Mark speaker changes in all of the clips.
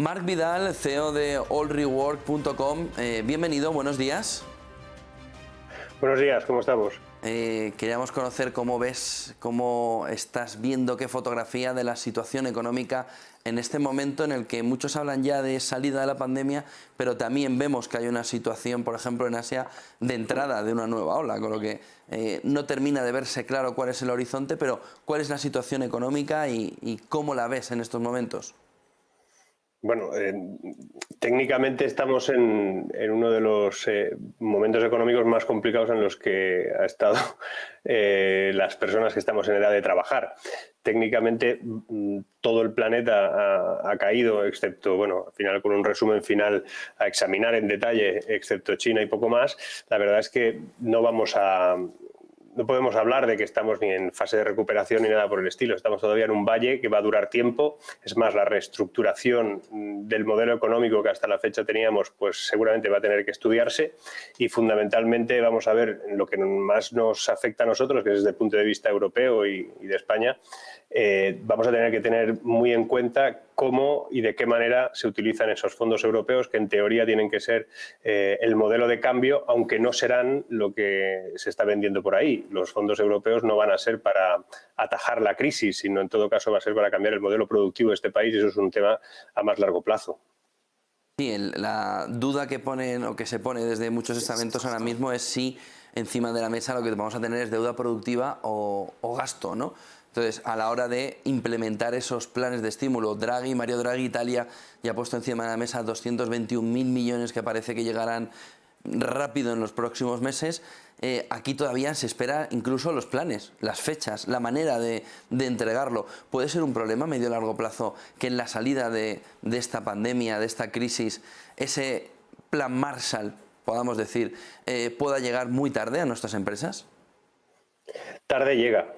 Speaker 1: Marc Vidal, CEO de allrework.com. Bienvenido, buenos días.
Speaker 2: Buenos días, ¿cómo estamos?
Speaker 1: Queríamos conocer cómo ves, cómo estás viendo, qué fotografía de la situación económica en este momento en el que muchos hablan ya de salida de la pandemia, pero también vemos que hay una situación, por ejemplo, en Asia, de entrada de una nueva ola, con lo que no termina de verse claro cuál es el horizonte, pero cuál es la situación económica y cómo la ves en estos momentos.
Speaker 2: Bueno, técnicamente estamos en uno de los momentos económicos más complicados en los que ha estado las personas que estamos en edad de trabajar. Técnicamente todo el planeta ha caído, excepto, bueno, al final con un resumen final a examinar en detalle, excepto China y poco más. La verdad es que no podemos hablar de que estamos ni en fase de recuperación ni nada por el estilo. Estamos todavía en un valle que va a durar tiempo. Es más, la reestructuración del modelo económico que hasta la fecha teníamos, pues seguramente va a tener que estudiarse y fundamentalmente vamos a ver lo que más nos afecta a nosotros, que es desde el punto de vista europeo y de España. Vamos a tener que tener muy en cuenta cómo y de qué manera se utilizan esos fondos europeos que en teoría tienen que ser el modelo de cambio, aunque no serán lo que se está vendiendo por ahí. Los fondos europeos no van a ser para atajar la crisis, sino en todo caso va a ser para cambiar el modelo productivo de este país y eso es un tema a más largo plazo.
Speaker 1: Sí, la duda que ponen o que se pone desde muchos estamentos ahora mismo es si encima de la mesa lo que vamos a tener es deuda productiva o gasto, ¿no? Entonces, a la hora de implementar esos planes de estímulo, Mario Draghi, Italia, ya ha puesto encima de la mesa 221.000 millones que parece que llegarán rápido en los próximos meses. Aquí todavía se espera incluso los planes, las fechas, la manera de entregarlo. ¿Puede ser un problema a medio y largo plazo que en la salida de esta pandemia, de esta crisis, ese plan Marshall, podamos decir, pueda llegar muy tarde a nuestras empresas?
Speaker 2: Tarde llega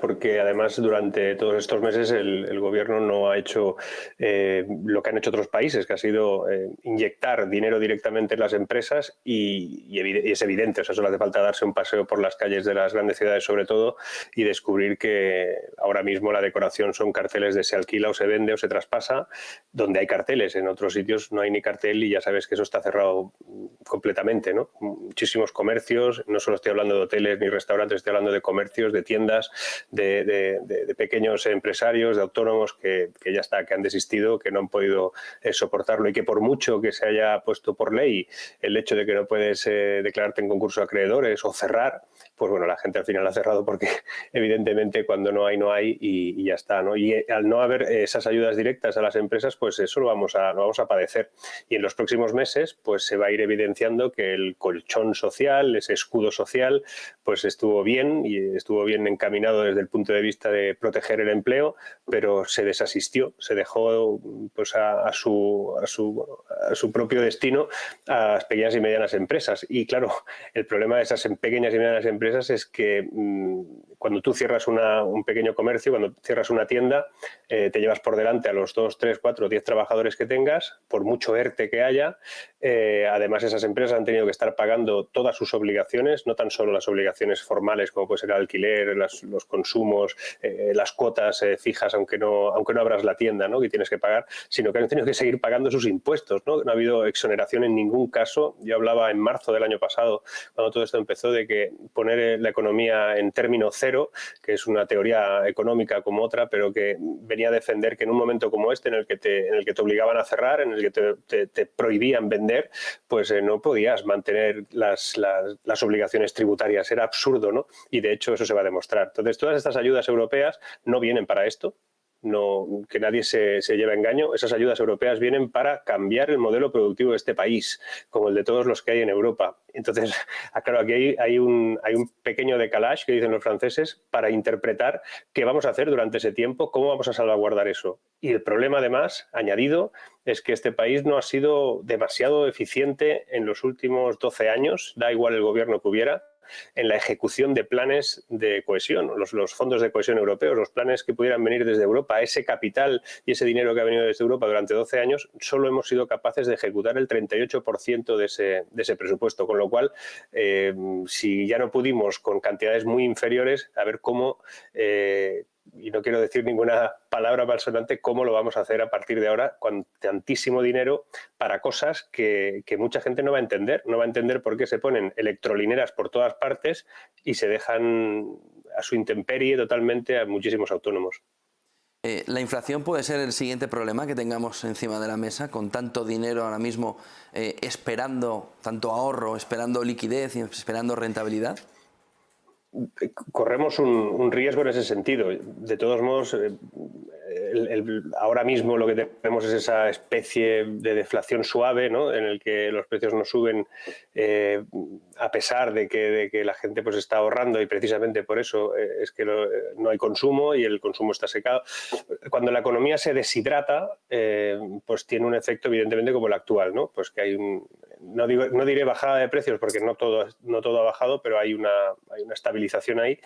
Speaker 2: porque además durante todos estos meses el gobierno no ha hecho lo que han hecho otros países, que ha sido inyectar dinero directamente en las empresas y es evidente, o sea, solo hace falta darse un paseo por las calles de las grandes ciudades sobre todo y descubrir que ahora mismo la decoración son carteles de se alquila o se vende o se traspasa, donde hay carteles, en otros sitios no hay ni cartel y ya sabes que eso está cerrado completamente, ¿no? Muchísimos comercios, no solo estoy hablando de hoteles ni restaurantes, estoy hablando de comercios, de tiendas, de pequeños empresarios, de autónomos que ya está, que han desistido, que no han podido soportarlo y que por mucho que se haya puesto por ley el hecho de que no puedes declararte en concurso de acreedores o cerrar, pues bueno, la gente al final ha cerrado porque evidentemente cuando no hay y ya está, ¿no? Y al no haber esas ayudas directas a las empresas, pues eso lo vamos a padecer. Y en los próximos meses pues se va a ir evidenciando que el colchón social, ese escudo social, pues estuvo bien y estuvo bien encaminado desde el punto de vista de proteger el empleo, pero se desasistió, se dejó pues a su propio destino a las pequeñas y medianas empresas. Y claro, el problema de esas pequeñas y medianas empresas es que cuando tú cierras un pequeño comercio, cuando cierras una tienda, te llevas por delante a los 2, 3, 4, 10 trabajadores que tengas, por mucho ERTE que haya. Además, esas empresas han tenido que estar pagando todas sus obligaciones, no tan solo las obligaciones formales como puede ser el alquiler, los consumos, las cuotas fijas, aunque no abras la tienda, ¿no?, que tienes que pagar, sino que han tenido que seguir pagando sus impuestos, ¿no? No ha habido exoneración en ningún caso. Yo hablaba en marzo del año pasado, cuando todo esto empezó, de que poner la economía en término cero, que es una teoría económica como otra, pero que venía a defender que en un momento como este, en el que te obligaban a cerrar, en el que te prohibían vender, pues no podías mantener las obligaciones tributarias. Era absurdo, ¿no? Y de hecho eso se va a demostrar. Entonces, todas estas ayudas europeas no vienen para esto. No, que nadie se lleve a engaño. Esas ayudas europeas vienen para cambiar el modelo productivo de este país, como el de todos los que hay en Europa. Entonces, claro, aquí hay un pequeño decalage, que dicen los franceses, para interpretar qué vamos a hacer durante ese tiempo, cómo vamos a salvaguardar eso. Y el problema, además, añadido, es que este país no ha sido demasiado eficiente en los últimos 12 años, da igual el gobierno que hubiera, en la ejecución de planes de cohesión, los fondos de cohesión europeos, los planes que pudieran venir desde Europa, ese capital y ese dinero que ha venido desde Europa durante 12 años, solo hemos sido capaces de ejecutar el 38% de ese presupuesto, con lo cual, si ya no pudimos con cantidades muy inferiores, a ver cómo y no quiero decir ninguna palabra malsonante, cómo lo vamos a hacer a partir de ahora con tantísimo dinero para cosas que mucha gente no va a entender. No va a entender por qué se ponen electrolineras por todas partes y se dejan a su intemperie totalmente a muchísimos autónomos.
Speaker 1: La inflación puede ser el siguiente problema que tengamos encima de la mesa, con tanto dinero ahora mismo esperando, tanto ahorro, esperando liquidez y esperando rentabilidad.
Speaker 2: Corremos un riesgo en ese sentido. De todos modos, ahora mismo lo que tenemos es esa especie de deflación suave, ¿no?, en el que los precios no suben a pesar de que la gente pues está ahorrando, y precisamente por eso es que no hay consumo y el consumo está secado. Cuando la economía se deshidrata, pues tiene un efecto evidentemente como el actual, ¿no? Pues que hay no diré bajada de precios porque no todo ha bajado, pero hay una estabilización ahí.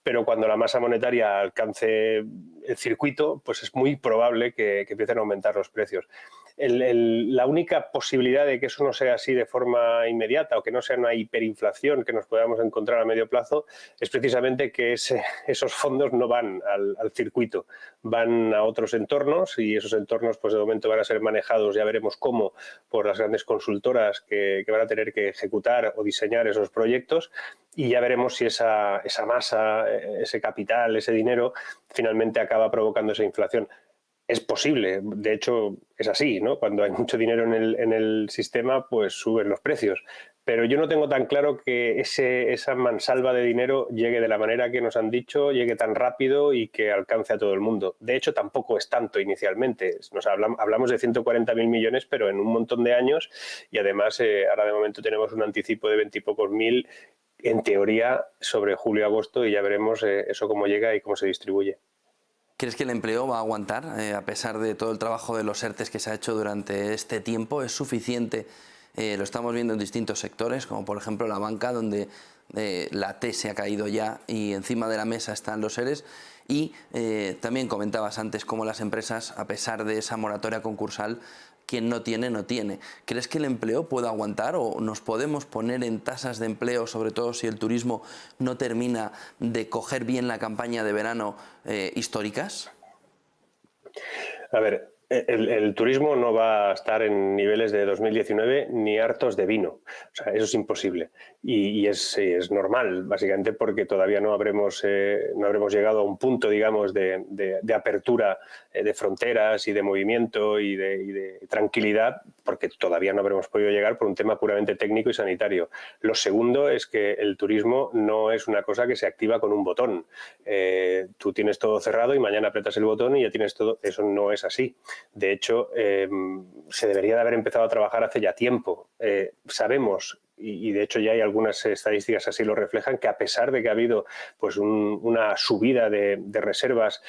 Speaker 2: Pero cuando la masa monetaria alcance el circuito, pues es muy probable que empiecen a aumentar los precios. La única posibilidad de que eso no sea así de forma inmediata o que no sea una hiperinflación que nos podamos encontrar a medio plazo es precisamente que esos fondos no van al circuito, van a otros entornos, y esos entornos pues de momento van a ser manejados, ya veremos cómo, por las grandes consultoras que van a tener que ejecutar o diseñar esos proyectos, y ya veremos si esa masa, ese capital, ese dinero finalmente acaba provocando esa inflación. Es posible, de hecho es así, ¿no? Cuando hay mucho dinero en el sistema, pues suben los precios. Pero yo no tengo tan claro que esa mansalva de dinero llegue de la manera que nos han dicho, llegue tan rápido y que alcance a todo el mundo. De hecho, tampoco es tanto inicialmente. Hablamos de 140.000 millones, pero en un montón de años, y además ahora de momento tenemos un anticipo de 20 y pocos mil, en teoría, sobre julio-agosto, y ya veremos eso cómo llega y cómo se distribuye.
Speaker 1: ¿Crees que el empleo va a aguantar a pesar de todo el trabajo de los ERTEs que se ha hecho durante este tiempo? ¿Es suficiente? Lo estamos viendo en distintos sectores, como por ejemplo la banca, donde la T se ha caído ya y encima de la mesa están los ERES. Y también comentabas antes cómo las empresas, a pesar de esa moratoria concursal, quien no tiene, no tiene. ¿Crees que el empleo puede aguantar o nos podemos poner en tasas de empleo, sobre todo si el turismo no termina de coger bien la campaña de verano históricas?
Speaker 2: A ver, el turismo no va a estar en niveles de 2019 ni hartos de vino. O sea, eso es imposible. Y es normal, básicamente porque todavía no habremos llegado a un punto, digamos, de apertura de fronteras y de movimiento y de tranquilidad, porque todavía no habremos podido llegar por un tema puramente técnico y sanitario. Lo segundo es que el turismo no es una cosa que se activa con un botón. Tú tienes todo cerrado y mañana apretas el botón y ya tienes todo. Eso no es así. De hecho, se debería de haber empezado a trabajar hace ya tiempo. Sabemos, y de hecho ya hay algunas estadísticas así lo reflejan, que a pesar de que ha habido pues una subida de reservas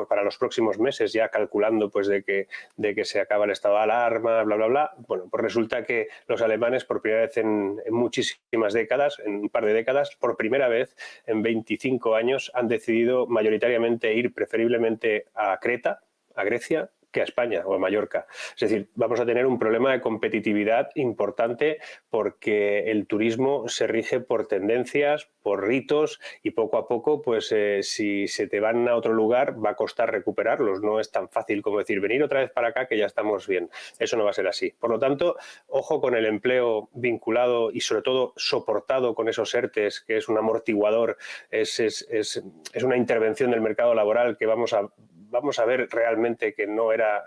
Speaker 2: para los próximos meses, ya calculando pues de que se acaba el estado de alarma, bla, bla, bla, bueno, pues resulta que los alemanes por primera vez en muchísimas décadas, en un par de décadas, por primera vez en 25 años han decidido mayoritariamente ir preferiblemente a Creta, a Grecia, que a España o a Mallorca. Es decir, vamos a tener un problema de competitividad importante porque el turismo se rige por tendencias, por ritos, y poco a poco, pues si se te van a otro lugar va a costar recuperarlos. No es tan fácil como decir, venir otra vez para acá que ya estamos bien. Eso no va a ser así. Por lo tanto, ojo con el empleo vinculado y sobre todo soportado con esos ERTES, que es un amortiguador, es una intervención del mercado laboral que vamos a ver realmente que no era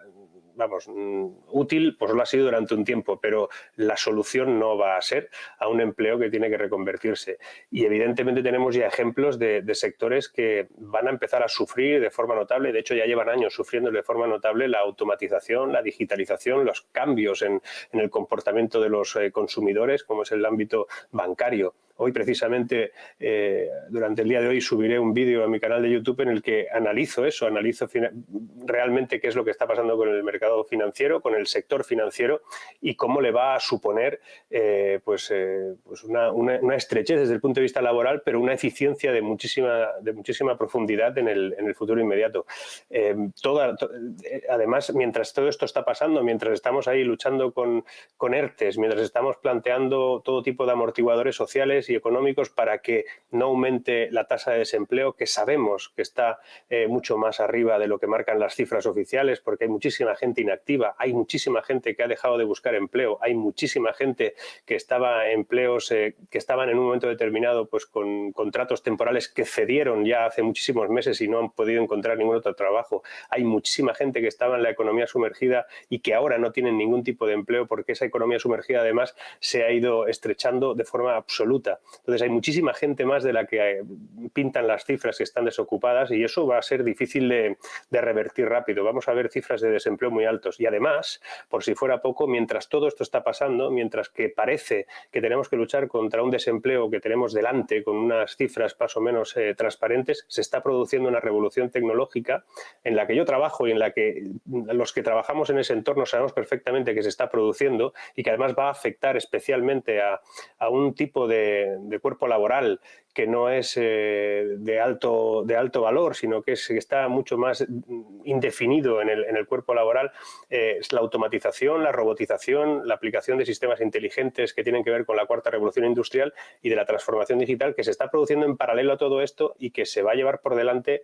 Speaker 2: útil, pues lo ha sido durante un tiempo, pero la solución no va a ser a un empleo que tiene que reconvertirse. Y evidentemente tenemos ya ejemplos de sectores que van a empezar a sufrir de forma notable, de hecho ya llevan años sufriendo de forma notable la automatización, la digitalización, los cambios en el comportamiento de los consumidores, como es el ámbito bancario. Hoy precisamente, durante el día de hoy, subiré un vídeo a mi canal de YouTube en el que analizo realmente qué es lo que está pasando con el mercado financiero, con el sector financiero, y cómo le va a suponer pues una estrechez desde el punto de vista laboral, pero una eficiencia de muchísima profundidad en el futuro inmediato. Además, mientras todo esto está pasando, mientras estamos ahí luchando con ERTES, mientras estamos planteando todo tipo de amortiguadores sociales sociales y económicos para que no aumente la tasa de desempleo, que sabemos que está mucho más arriba de lo que marcan las cifras oficiales, porque hay muchísima gente inactiva, hay muchísima gente que ha dejado de buscar empleo, hay muchísima gente que estaba en empleos que estaban en un momento determinado pues con contratos temporales que cedieron ya hace muchísimos meses y no han podido encontrar ningún otro trabajo. Hay muchísima gente que estaba en la economía sumergida y que ahora no tienen ningún tipo de empleo porque esa economía sumergida además se ha ido estrechando de forma absoluta. Entonces hay muchísima gente más de la que pintan las cifras que están desocupadas y eso va a ser difícil de revertir rápido. Vamos a ver cifras de desempleo muy altos y además, por si fuera poco, mientras todo esto está pasando, mientras que parece que tenemos que luchar contra un desempleo que tenemos delante con unas cifras más o menos transparentes, se está produciendo una revolución tecnológica en la que yo trabajo y en la que los que trabajamos en ese entorno sabemos perfectamente que se está produciendo y que además va a afectar especialmente a un tipo de cuerpo laboral que no es de alto valor, sino que está mucho más indefinido en el cuerpo laboral, es la automatización, la robotización, la aplicación de sistemas inteligentes que tienen que ver con la cuarta revolución industrial y de la transformación digital que se está produciendo en paralelo a todo esto y que se va a llevar por delante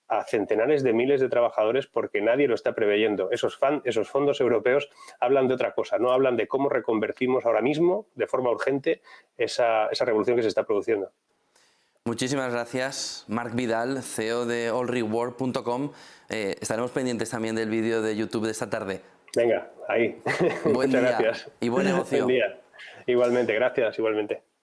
Speaker 2: a centenares de miles de trabajadores porque nadie lo está preveyendo. Esos fondos europeos hablan de otra cosa, no hablan de cómo reconvertimos ahora mismo, de forma urgente, esa revolución que se está produciendo.
Speaker 1: Muchísimas gracias, Marc Vidal, CEO de allreward.com. Estaremos pendientes también del vídeo de YouTube de esta tarde.
Speaker 2: Venga, ahí.
Speaker 1: Buen
Speaker 2: Muchas
Speaker 1: día
Speaker 2: gracias.
Speaker 1: y buen negocio.
Speaker 2: Buen día. Igualmente, gracias, igualmente.